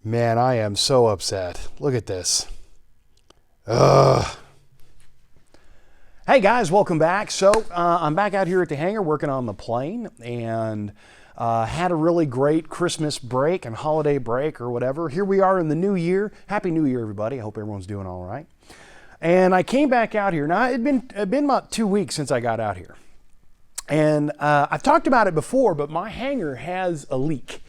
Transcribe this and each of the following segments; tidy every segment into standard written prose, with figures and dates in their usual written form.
Man, I am so upset. Look at this. Ugh. Hey guys, welcome back. So I'm back out here at the hangar working on the plane, and had a really great Christmas break and holiday break or whatever. Here we are in the new year. Happy New Year, everybody. I hope everyone's doing all right. And I came back out here. Now, it'd been about 2 weeks since I got out here. And I've talked about it before, but my hangar has a leak.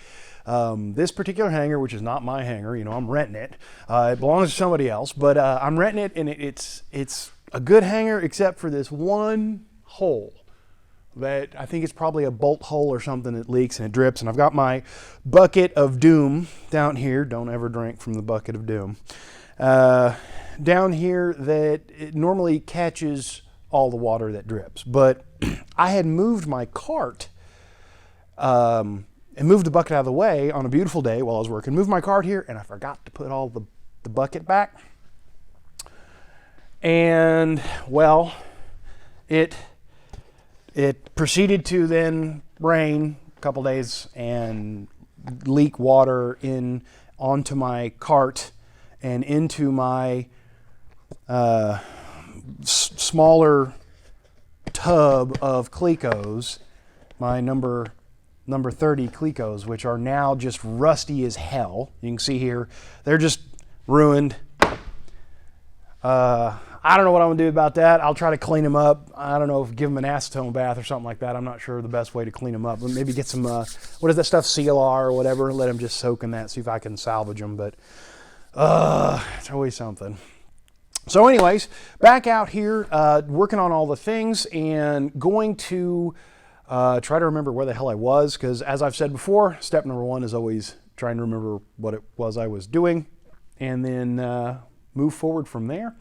This particular hangar, which is not my hangar, you know, I'm renting it. It belongs to somebody else, but I'm renting it, and it's a good hangar except for this one hole that I think it's probably a bolt hole or something that leaks and it drips. And I've got my bucket of doom down here. Don't ever drink from the bucket of doom. Down here that it normally catches all the water that drips. But I had moved my cart and moved the bucket out of the way on a beautiful day while I was working. Moved my cart here, and I forgot to put all the bucket back. And, well, it proceeded to then rain a couple days and leak water onto my cart and into my smaller tub of Clecos, my number 30 Clecos, which are now just rusty as hell. You can see here, they're just ruined. I don't know what I'm gonna do about that. I'll try to clean them up. I don't know if give them an acetone bath or something like that. I'm not sure the best way to clean them up. But maybe get some, what is that stuff, CLR or whatever, and let them just soak in that, see if I can salvage them. But it's always something. So anyways, back out here, working on all the things and going to try to remember where the hell I was, because as I've said before, step number one is always trying to remember what it was I was doing, and then move forward from there.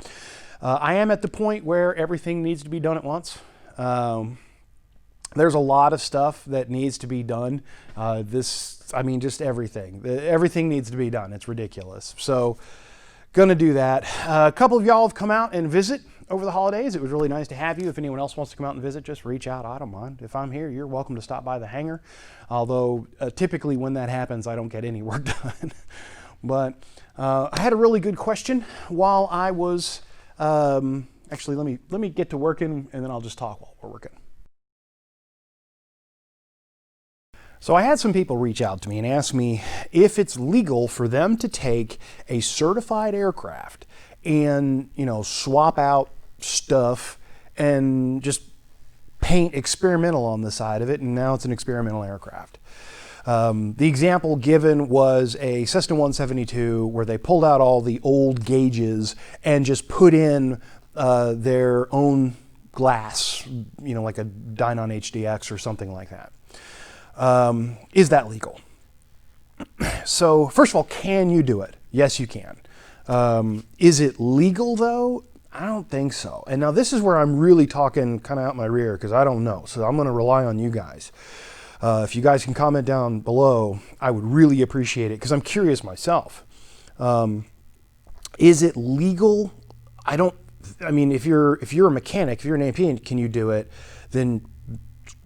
I am at the point where everything needs to be done at once. There's a lot of stuff that needs to be done. Just everything. Everything needs to be done. It's ridiculous. So, gonna do that. A couple of y'all have come out and visit over the holidays. It was really nice to have you. If anyone else wants to come out and visit, just reach out. I don't mind. If I'm here, you're welcome to stop by the hangar. Although, typically when that happens, I don't get any work done. But I had a really good question while I was, actually let me get to working, and then I'll just talk while we're working. So I had some people reach out to me and ask me if it's legal for them to take a certified aircraft and, you know, swap out stuff and just paint experimental on the side of it, and now it's an experimental aircraft. The example given was a Cessna 172 where they pulled out all the old gauges and just put in their own glass, you know, like a Dynon HDX or something like that. Is that legal? So first of all, can you do it? Yes, you can. Is it legal though? I don't think so. And now this is where I'm really talking kind of out my rear, because I don't know. So I'm going to rely on you guys. If you guys can comment down below, I would really appreciate it, because I'm curious myself. Is it legal? If you're a mechanic, if you're an AP, can you do it? Then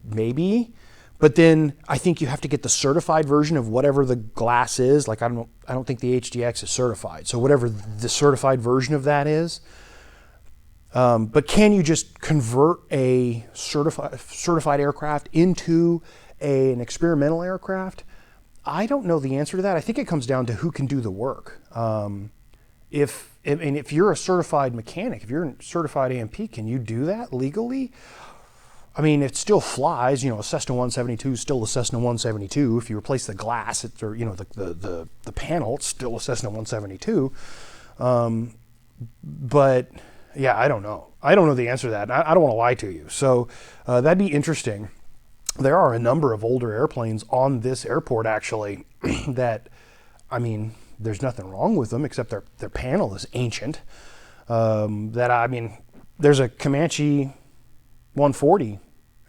maybe. But then I think you have to get the certified version of whatever the glass is. Like I don't think the HDX is certified. So whatever the certified version of that is. But can you just convert a certified aircraft into an experimental aircraft? I don't know the answer to that. I think it comes down to who can do the work. If you're a certified mechanic, if you're a certified AMP, can you do that legally? I mean, it still flies. You know, a Cessna 172 is still a Cessna 172. If you replace the glass, the panel, it's still a Cessna 172. But yeah, I don't know. I don't know the answer to that. I don't want to lie to you. So that'd be interesting. There are a number of older airplanes on this airport, actually, that, I mean, there's nothing wrong with them except their panel is ancient. There's a Comanche 140,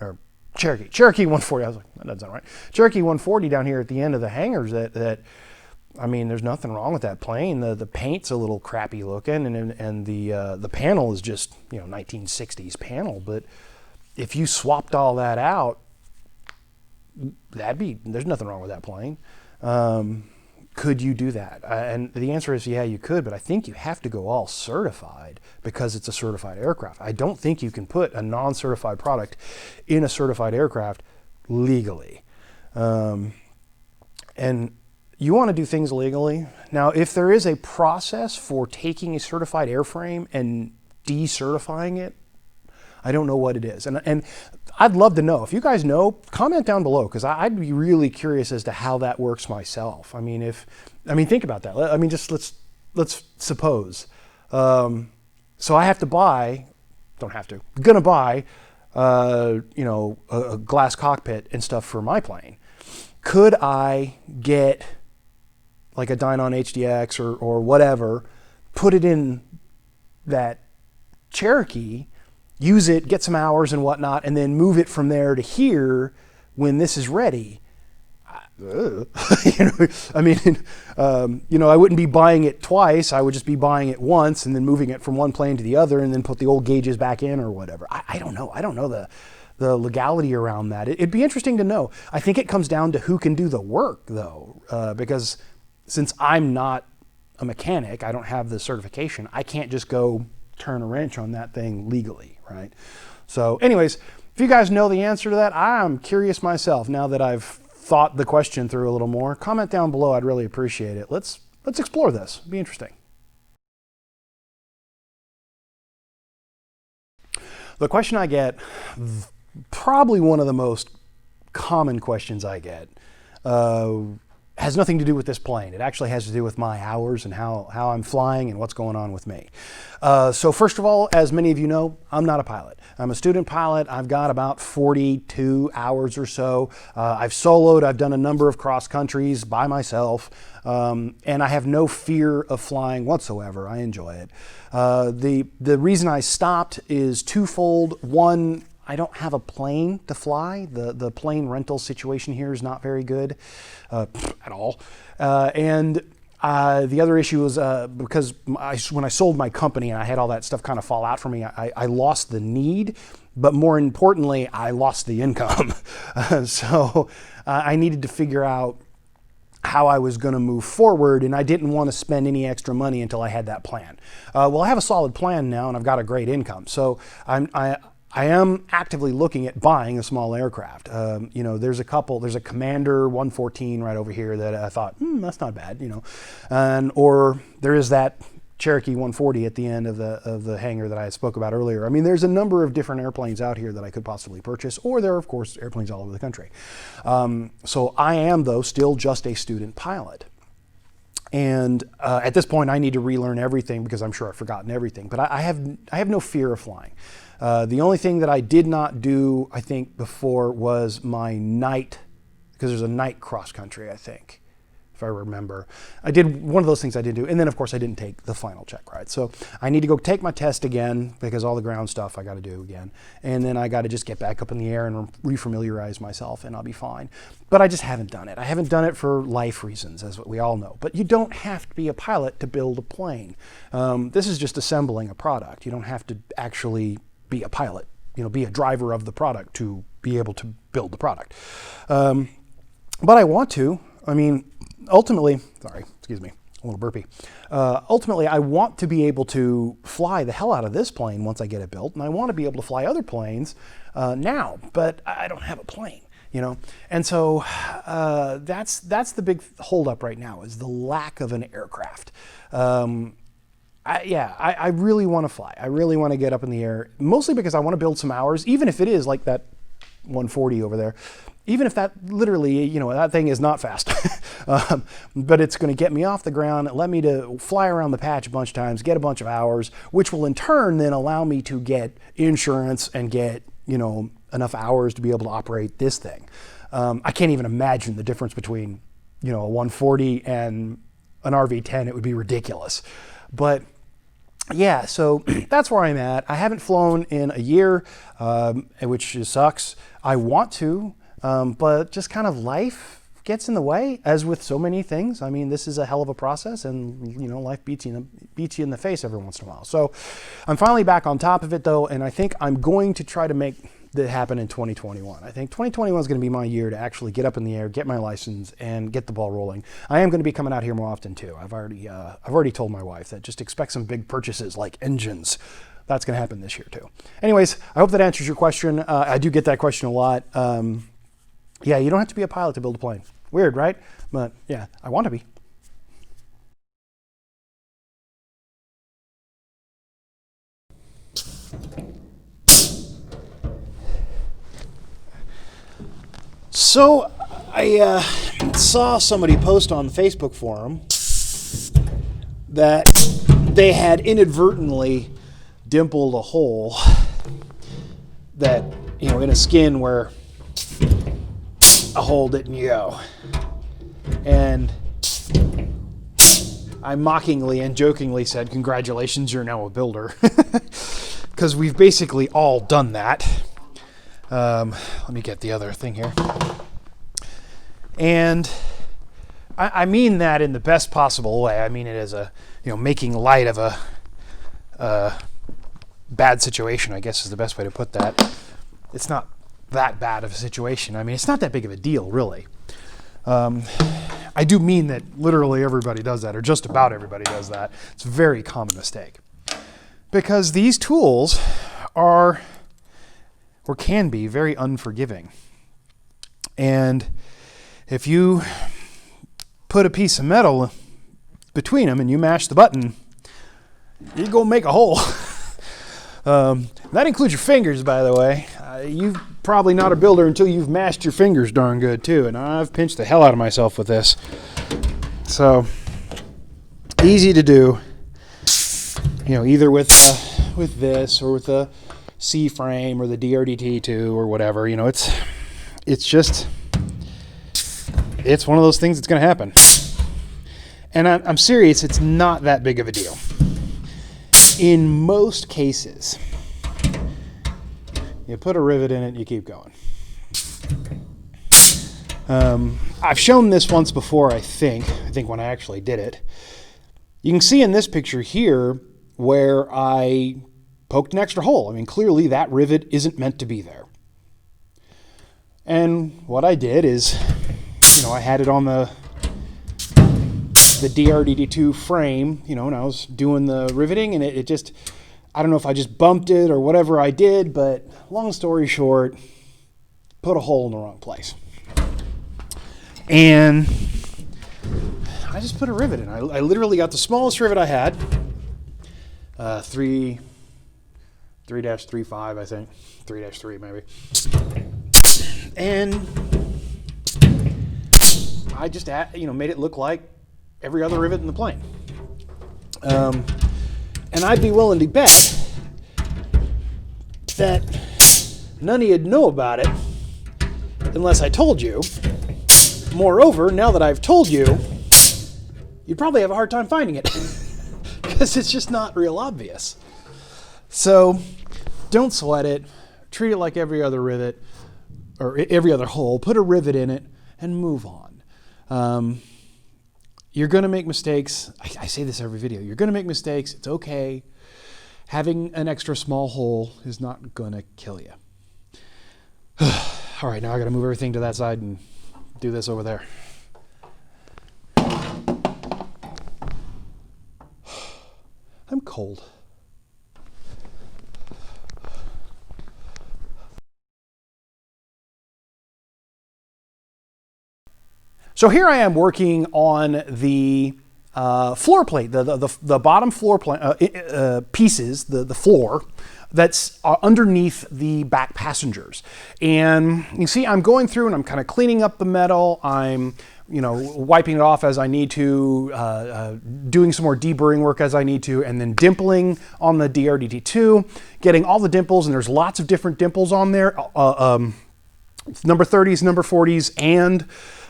or Cherokee 140. I was like, that doesn't sound right. Cherokee 140 down here at the end of the hangars that there's nothing wrong with that plane. The paint's a little crappy looking, and the panel is just, 1960s panel. But if you swapped all that out, there's nothing wrong with that plane. Could you do that? And the answer is, yeah, you could, but I think you have to go all certified because it's a certified aircraft. I don't think you can put a non-certified product in a certified aircraft legally. And you want to do things legally. Now, if there is a process for taking a certified airframe and decertifying it, I don't know what it is. And I'd love to know. If you guys know, comment down below, because I'd be really curious as to how that works myself. I mean, think about that. I mean, just let's suppose. So I have to buy, don't have to, I'm gonna buy, a glass cockpit and stuff for my plane. Could I get like a Dynon HDX or whatever, put it in that Cherokee, use it, get some hours and whatnot, and then move it from there to here when this is ready? I wouldn't be buying it twice. I would just be buying it once and then moving it from one plane to the other and then put the old gauges back in or whatever. I don't know. I don't know the legality around that. It'd be interesting to know. I think it comes down to who can do the work, though, because since I'm not a mechanic, I don't have the certification, I can't just go turn a wrench on that thing legally, right? So anyways, if you guys know the answer to that, I'm curious myself now that I've thought the question through a little more. Comment down below. I'd really appreciate it. Let's explore this. It'd be interesting. The question I get, probably one of the most common questions I get, has nothing to do with this plane. It actually has to do with my hours and how I'm flying and what's going on with me. So first of all, as many of you know, I'm not a pilot. I'm a student pilot. I've got about 42 hours or so. I've soloed. I've done a number of cross countries by myself. And I have no fear of flying whatsoever. I enjoy it. The reason I stopped is twofold. One, I don't have a plane to fly. The plane rental situation here is not very good at all. And the other issue is because when I sold my company and I had all that stuff kind of fall out for me, I lost the need, but more importantly, I lost the income. So I needed to figure out how I was going to move forward, and I didn't want to spend any extra money until I had that plan. Well, I have a solid plan now, and I've got a great income. So I am actively looking at buying a small aircraft. There's a Commander 114 right over here that I thought, that's not bad, or there is that Cherokee 140 at the end of the hangar that I spoke about earlier. I mean, there's a number of different airplanes out here that I could possibly purchase, or there are, of course, airplanes all over the country. So I am, though, still just a student pilot. And at this point, I need to relearn everything because I'm sure I've forgotten everything. But I have no fear of flying. The only thing that I did not do, I think, before was my night, because there's a night cross country, I think, if I remember. I did one of those things I did do, and then of course I didn't take the final check ride. So I need to go take my test again because all the ground stuff I got to do again, and then I got to just get back up in the air and refamiliarize myself, and I'll be fine. But I just haven't done it. I haven't done it for life reasons, as we all know. But you don't have to be a pilot to build a plane. This is just assembling a product. You don't have to actually be a pilot, be a driver of the product to be able to build the product. But I want to. I mean, ultimately, sorry, excuse me, a little burpy. Ultimately, I want to be able to fly the hell out of this plane once I get it built, and I want to be able to fly other planes now, but I don't have a plane, And so that's the big holdup right now, is the lack of an aircraft. I really want to fly. I really want to get up in the air, mostly because I want to build some hours, even if it is like that 140 over there. Even if that literally, that thing is not fast, but it's going to get me off the ground, let me to fly around the patch a bunch of times, get a bunch of hours, which will in turn then allow me to get insurance and get, enough hours to be able to operate this thing. I can't even imagine the difference between, a 140 and an RV-10. It would be ridiculous. But yeah, so that's where I'm at. I haven't flown in a year, which sucks. I want to. But just kind of life gets in the way, as with so many things. I mean, this is a hell of a process, and life beats you in the face every once in a while. So I'm finally back on top of it, though, and I think I'm going to try to make that happened in 2021. I think 2021 is going to be my year to actually get up in the air, get my license, and get the ball rolling. I am going to be coming out here more often too. I've already told my wife that just expect some big purchases like engines. That's going to happen this year too. Anyways, I hope that answers your question. I do get that question a lot. Yeah, you don't have to be a pilot to build a plane. Weird, right? But yeah, I want to be. So I saw somebody post on the Facebook forum that they had inadvertently dimpled a hole that, you know, in a skin where a hole didn't go. And I mockingly and jokingly said, congratulations, you're now a builder. Because we've basically all done that. Let me get the other thing here. And I mean that in the best possible way. I mean it as a, you know, making light of a bad situation, I guess is the best way to put that. It's not that bad of a situation. I mean, it's not that big of a deal, really. I do mean that literally everybody does that, or just about everybody does that. It's a very common mistake. Because these tools are, or can be, very unforgiving. And if you put a piece of metal between them and you mash the button, you're going to make a hole. That includes your fingers, by the way. You're probably not a builder until you've mashed your fingers darn good, too. And I've pinched the hell out of myself with this. So, easy to do. You know, either with this or with a C-frame or the DRDT2 or whatever. You know, it's one of those things that's going to happen. And I'm serious, it's not that big of a deal. In most cases, you put a rivet in it and you keep going. I've shown this once before, I think when I actually did it. You can see in this picture here where I poked an extra hole. I mean, clearly that rivet isn't meant to be there. And what I did is, you know, I had it on the DRDT2 frame, you know, and I was doing the riveting, and it just, I don't know if I just bumped it or whatever I did, but long story short, put a hole in the wrong place. And I just put a rivet in. I literally got the smallest rivet I had, 3-35, I think, 3-3 maybe. And I just, you know, made it look like every other rivet in the plane. And I'd be willing to bet that none of you'd know about it unless I told you. Moreover, now that I've told you, you'd probably have a hard time finding it because it's just not real obvious. So don't sweat it. Treat it like every other rivet or every other hole. Put a rivet in it and move on. You're going to make mistakes. I say this every video. You're going to make mistakes. It's okay. Having an extra small hole is not going to kill you. All right, now I got to move everything to that side and do this over there. I'm cold. So here I am working on the floor plate, the bottom floor plate pieces, the floor that's underneath the back passengers. And you see I'm going through and I'm kind of cleaning up the metal. I'm, you know, wiping it off as I need to, doing some more deburring work as I need to, and then dimpling on the DRDT2, getting all the dimples, and there's lots of different dimples on there, number 30s, number 40s, and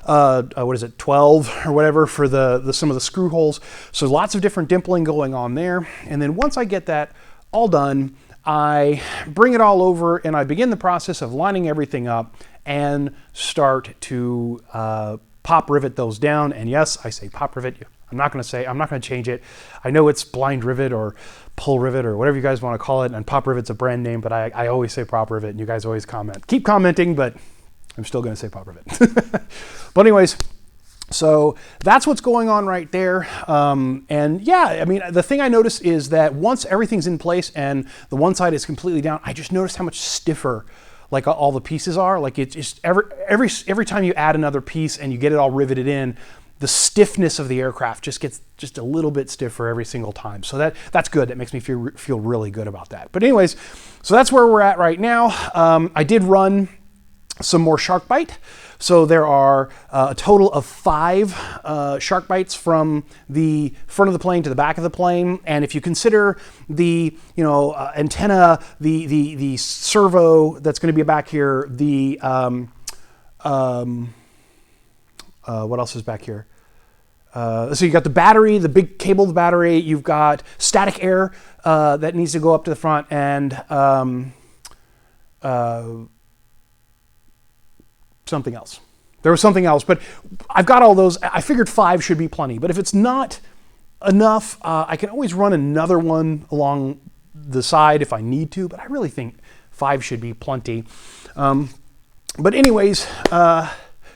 what is it, 12 or whatever for some of the screw holes. So lots of different dimpling going on there. And then once I get that all done, I bring it all over and I begin the process of lining everything up and start to pop rivet those down. And yes, I say pop rivet. I'm not going to change it. I know it's blind rivet or pull rivet or whatever you guys want to call it, and pop rivet's a brand name, but I always say pop rivet, and you guys always comment. Keep commenting, but I'm still going to say pop rivet. But anyways, so that's what's going on right there. And yeah, I mean, the thing I noticed is that once everything's in place and the one side is completely down, I just noticed how much stiffer like all the pieces are. Like it's just every time you add another piece and you get it all riveted in, the stiffness of the aircraft just gets just a little bit stiffer every single time. So that's good. That makes me feel really good about that. But anyways, so that's where we're at right now. I did run some more shark bite. So there are a total of 5 shark bites from the front of the plane to the back of the plane. And if you consider the antenna, the servo that's going to be back here, the what else is back here? So you got the battery, the big cabled battery. You've got static air that needs to go up to the front, and something else. There was something else, but I've got all those. I figured 5 should be plenty, but if it's not enough, I can always run another one along the side if I need to, but I really think 5 should be plenty. But anyways,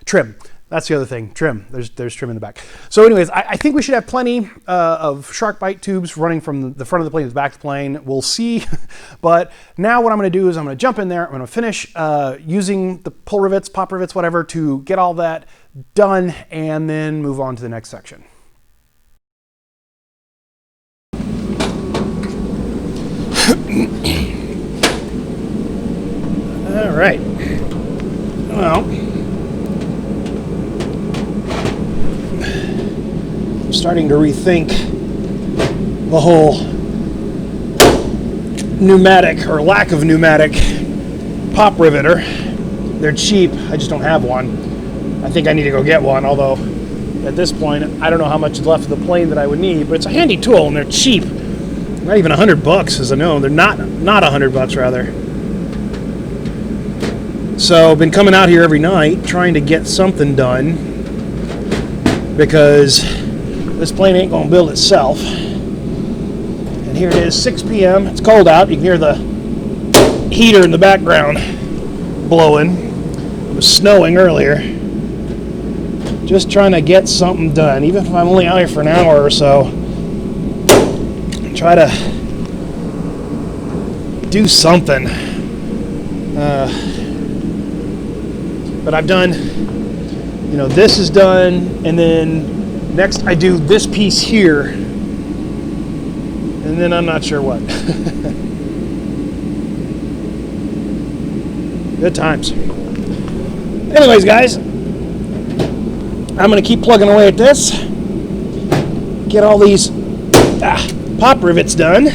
trim. That's the other thing, trim. There's trim in the back. So anyways, I think we should have plenty of shark bite tubes running from the front of the plane to the back of the plane. We'll see. But now what I'm going to do is I'm going to jump in there. I'm going to finish using the pull rivets, pop rivets, whatever, to get all that done and then move on to the next section. All right. Well, starting to rethink the whole pneumatic or lack of pneumatic pop riveter. They're cheap. I just don't have one. I think I need to go get one, although at this point I don't know how much is left of the plane that I would need, but it's a handy tool and they're cheap. Not even $100 as I know. They're not $100 rather. So I've been coming out here every night trying to get something done because this plane ain't gonna build itself. And here it is, 6 p.m. It's cold out. You can hear the heater in the background blowing. It was snowing earlier. Just trying to get something done, even if I'm only out here for an hour or so. Try to do something. But I've done, this is done, and then next I do this piece here, and then I'm not sure what. Good times. Anyways, guys, I'm going to keep plugging away at this, get all these pop rivets done,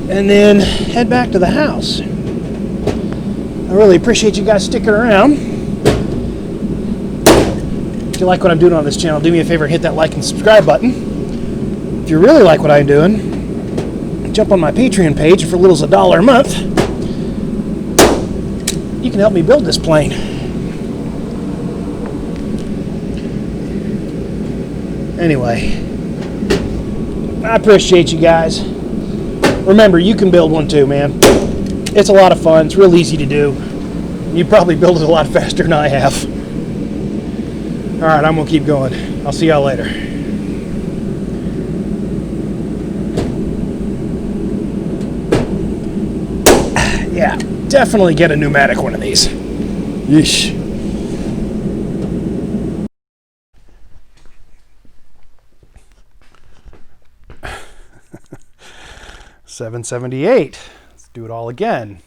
and then head back to the house. I really appreciate you guys sticking around. If you like what I'm doing on this channel, do me a favor and hit that like and subscribe button. If you really like what I'm doing, jump on my Patreon page. For little as $1 a month, you can help me build this plane. Anyway, I appreciate you guys. Remember, you can build one too, man. It's a lot of fun. It's real easy to do. You probably build it a lot faster than I have. All right, I'm gonna keep going. I'll see y'all later. Yeah, definitely get a pneumatic one of these. Yeesh. $778. Let's do it all again.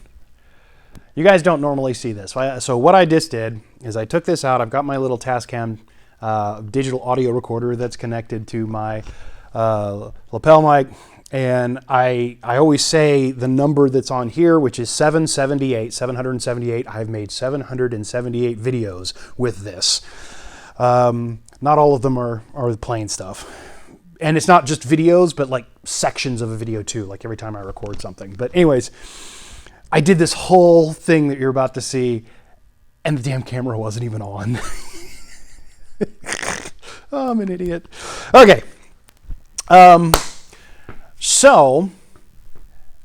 You guys don't normally see this. So what I just did is I took this out. I've got my little Tascam digital audio recorder that's connected to my lapel mic. And I always say the number that's on here, which is 778. I've made 778 videos with this. Not all of them are the plain stuff. And it's not just videos, but like sections of a video too, like every time I record something. But anyways, I did this whole thing that you're about to see, and the damn camera wasn't even on. Oh, I'm an idiot. Okay. So